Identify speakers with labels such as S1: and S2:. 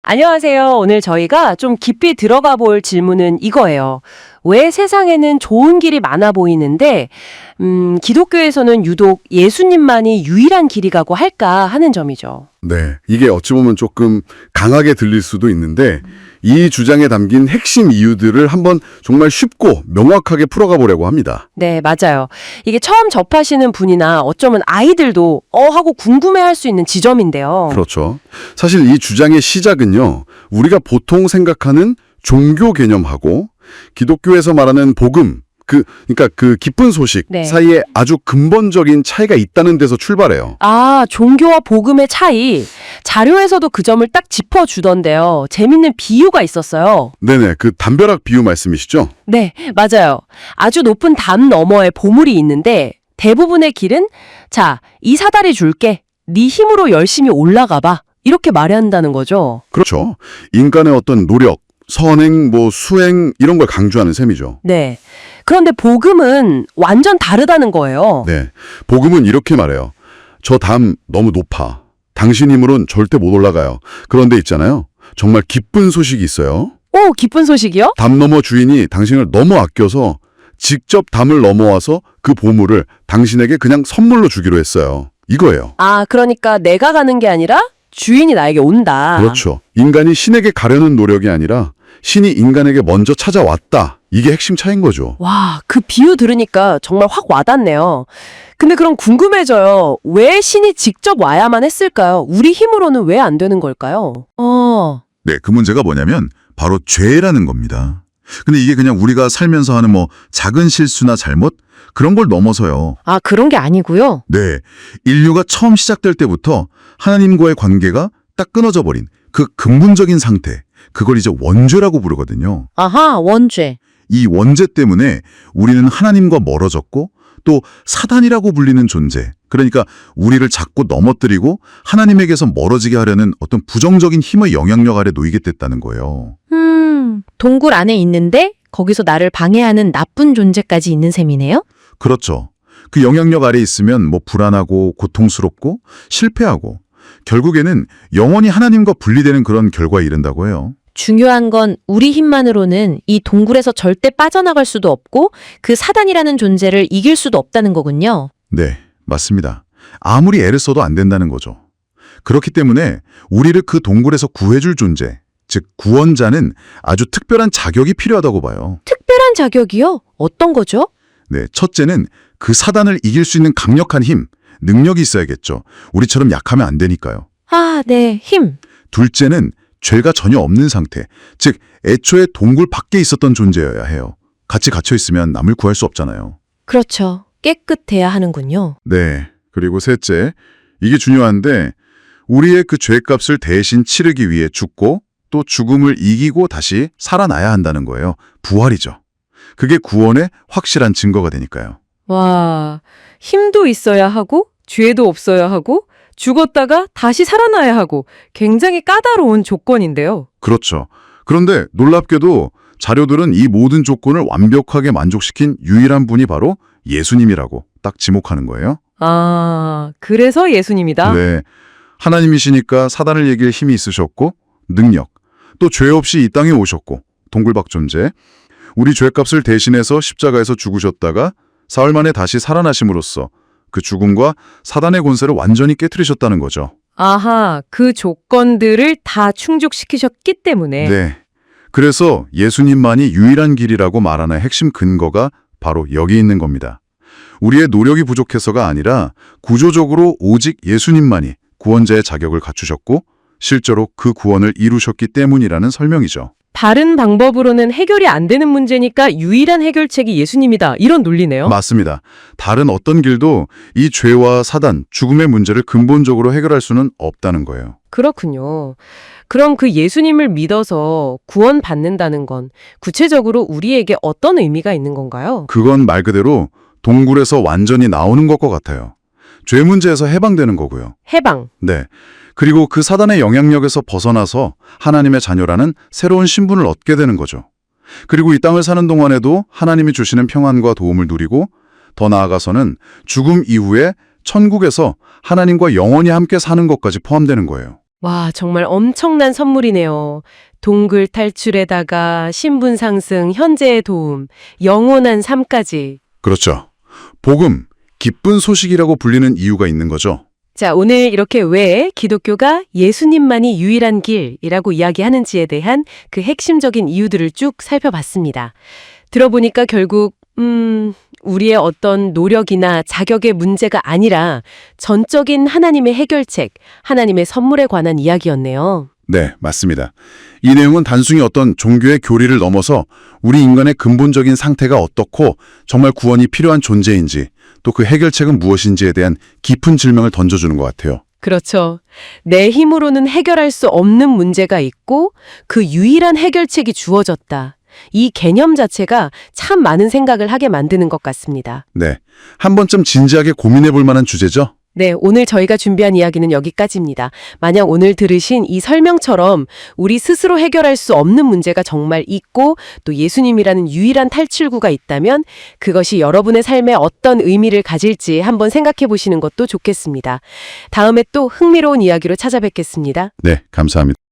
S1: 안녕하세요. 오늘 저희가 좀 깊이 들어가 볼 질문은 이거예요. 왜 세상에는 좋은 길이 많아 보이는데, 기독교에서는 유독 예수님만이 유일한 길이라고 할까 하는 점이죠.
S2: 네, 이게 어찌 보면 조금 강하게 들릴 수도 있는데 이 주장에 담긴 핵심 이유들을 한번 정말 쉽고 명확하게 풀어가 보려고 합니다.
S1: 네, 맞아요. 이게 처음 접하시는 분이나 어쩌면 아이들도 하고 궁금해할 수 있는 지점인데요.
S2: 그렇죠. 사실 이 주장의 시작은요, 우리가 보통 생각하는 종교 개념하고 기독교에서 말하는 복음, 그러니까 그 기쁜 소식
S1: 네.
S2: 사이에 아주 근본적인 차이가 있다는 데서 출발해요.
S1: 아, 종교와 복음의 차이. 자료에서도 그 점을 딱 짚어주던데요. 재밌는 비유가 있었어요.
S2: 네네, 그 담벼락 비유 말씀이시죠?
S1: 네, 맞아요. 아주 높은 담 너머에 보물이 있는데 대부분의 길은 자, 이 사다리 줄게. 네 힘으로 열심히 올라가 봐. 이렇게 말한다는 거죠.
S2: 그렇죠. 인간의 어떤 노력, 선행, 수행 이런 걸 강조하는 셈이죠.
S1: 네. 그런데 복음은 완전 다르다는 거예요.
S2: 네, 복음은 이렇게 말해요. 저 담 너무 높아. 당신 힘으론 절대 못 올라가요. 그런데 있잖아요. 정말 기쁜 소식이 있어요.
S1: 오, 기쁜 소식이요?
S2: 담 너머 주인이 당신을 너무 아껴서 직접 담을 넘어와서 그 보물을 당신에게 그냥 선물로 주기로 했어요. 이거예요.
S1: 아, 그러니까 내가 가는 게 아니라 주인이 나에게 온다.
S2: 그렇죠. 인간이 신에게 가려는 노력이 아니라 신이 인간에게 먼저 찾아왔다. 이게 핵심 차이인 거죠.
S1: 와, 그 비유 들으니까 정말 확 와닿네요. 근데 그럼 궁금해져요. 왜 신이 직접 와야만 했을까요? 우리 힘으로는 왜 안 되는 걸까요?
S3: 네, 그 문제가 뭐냐면 바로 죄라는 겁니다. 근데 이게 그냥 우리가 살면서 하는 작은 실수나 잘못 그런 걸 넘어서요.
S1: 아, 그런 게 아니고요.
S3: 네, 인류가 처음 시작될 때부터 하나님과의 관계가 딱 끊어져 버린 그 근본적인 상태, 그걸 이제 원죄라고 부르거든요.
S1: 아하, 원죄.
S3: 이 원죄 때문에 우리는 하나님과 멀어졌고 또 사단이라고 불리는 존재, 그러니까 우리를 자꾸 넘어뜨리고 하나님에게서 멀어지게 하려는 어떤 부정적인 힘의 영향력 아래 놓이게 됐다는 거예요.
S4: 동굴 안에 있는데 거기서 나를 방해하는 나쁜 존재까지 있는 셈이네요?
S3: 그렇죠. 그 영향력 아래 있으면 불안하고 고통스럽고 실패하고 결국에는 영원히 하나님과 분리되는 그런 결과에 이른다고 해요.
S4: 중요한 건 우리 힘만으로는 이 동굴에서 절대 빠져나갈 수도 없고 그 사단이라는 존재를 이길 수도 없다는 거군요.
S3: 네, 맞습니다. 아무리 애를 써도 안 된다는 거죠. 그렇기 때문에 우리를 그 동굴에서 구해줄 존재, 즉 구원자는 아주 특별한 자격이 필요하다고 봐요.
S4: 특별한 자격이요? 어떤 거죠?
S3: 네, 첫째는 그 사단을 이길 수 있는 강력한 힘, 능력이 있어야겠죠. 우리처럼 약하면 안 되니까요.
S4: 아, 네, 힘.
S3: 둘째는 죄가 전혀 없는 상태, 즉 애초에 동굴 밖에 있었던 존재여야 해요. 같이 갇혀 있으면 남을 구할 수 없잖아요.
S4: 그렇죠. 깨끗해야 하는군요.
S3: 네, 그리고 셋째, 이게 중요한데 우리의 그 죄값을 대신 치르기 위해 죽고 또 죽음을 이기고 다시 살아나야 한다는 거예요. 부활이죠. 그게 구원의 확실한 증거가 되니까요.
S1: 와, 힘도 있어야 하고 죄도 없어야 하고 죽었다가 다시 살아나야 하고 굉장히 까다로운 조건인데요.
S3: 그렇죠. 그런데 놀랍게도 자료들은 이 모든 조건을 완벽하게 만족시킨 유일한 분이 바로 예수님이라고 딱 지목하는 거예요.
S1: 아, 그래서 예수님이다?
S3: 네, 하나님이시니까 사단을 이길 힘이 있으셨고 능력, 또 죄 없이 이 땅에 오셨고 동굴밖 존재, 우리 죄값을 대신해서 십자가에서 죽으셨다가 사흘 만에 다시 살아나심으로써 그 죽음과 사단의 권세를 완전히 깨트리셨다는 거죠.
S1: 아하, 그 조건들을 다 충족시키셨기 때문에.
S3: 네. 그래서 예수님만이 유일한 길이라고 말하는 핵심 근거가 바로 여기 있는 겁니다. 우리의 노력이 부족해서가 아니라 구조적으로 오직 예수님만이 구원자의 자격을 갖추셨고 실제로 그 구원을 이루셨기 때문이라는 설명이죠.
S1: 다른 방법으로는 해결이 안 되는 문제니까 유일한 해결책이 예수님이다. 이런 논리네요.
S3: 맞습니다. 다른 어떤 길도 이 죄와 사단, 죽음의 문제를 근본적으로 해결할 수는 없다는 거예요.
S1: 그렇군요. 그럼 그 예수님을 믿어서 구원받는다는 건 구체적으로 우리에게 어떤 의미가 있는 건가요?
S3: 그건 말 그대로 동굴에서 완전히 나오는 것과 같아요. 죄 문제에서 해방되는 거고요.
S1: 해방.
S3: 네. 그리고 그 사단의 영향력에서 벗어나서 하나님의 자녀라는 새로운 신분을 얻게 되는 거죠. 그리고 이 땅을 사는 동안에도 하나님이 주시는 평안과 도움을 누리고 더 나아가서는 죽음 이후에 천국에서 하나님과 영원히 함께 사는 것까지 포함되는 거예요.
S1: 와, 정말 엄청난 선물이네요. 동굴 탈출에다가 신분 상승, 현재의 도움, 영원한 삶까지.
S3: 그렇죠. 복음, 기쁜 소식이라고 불리는 이유가 있는 거죠.
S1: 자, 오늘 이렇게 왜 기독교가 예수님만이 유일한 길이라고 이야기하는지에 대한 그 핵심적인 이유들을 쭉 살펴봤습니다. 들어보니까 결국 우리의 어떤 노력이나 자격의 문제가 아니라 전적인 하나님의 해결책, 하나님의 선물에 관한 이야기였네요.
S3: 네, 맞습니다. 이 내용은 단순히 어떤 종교의 교리를 넘어서 우리 인간의 근본적인 상태가 어떻고 정말 구원이 필요한 존재인지 또 그 해결책은 무엇인지에 대한 깊은 질문을 던져주는 것 같아요.
S1: 그렇죠. 내 힘으로는 해결할 수 없는 문제가 있고 그 유일한 해결책이 주어졌다. 이 개념 자체가 참 많은 생각을 하게 만드는 것 같습니다.
S3: 네, 한 번쯤 진지하게 고민해 볼 만한 주제죠?
S1: 네, 오늘 저희가 준비한 이야기는 여기까지입니다. 만약 오늘 들으신 이 설명처럼 우리 스스로 해결할 수 없는 문제가 정말 있고 또 예수님이라는 유일한 탈출구가 있다면 그것이 여러분의 삶에 어떤 의미를 가질지 한번 생각해 보시는 것도 좋겠습니다. 다음에 또 흥미로운 이야기로 찾아뵙겠습니다.
S3: 네, 감사합니다.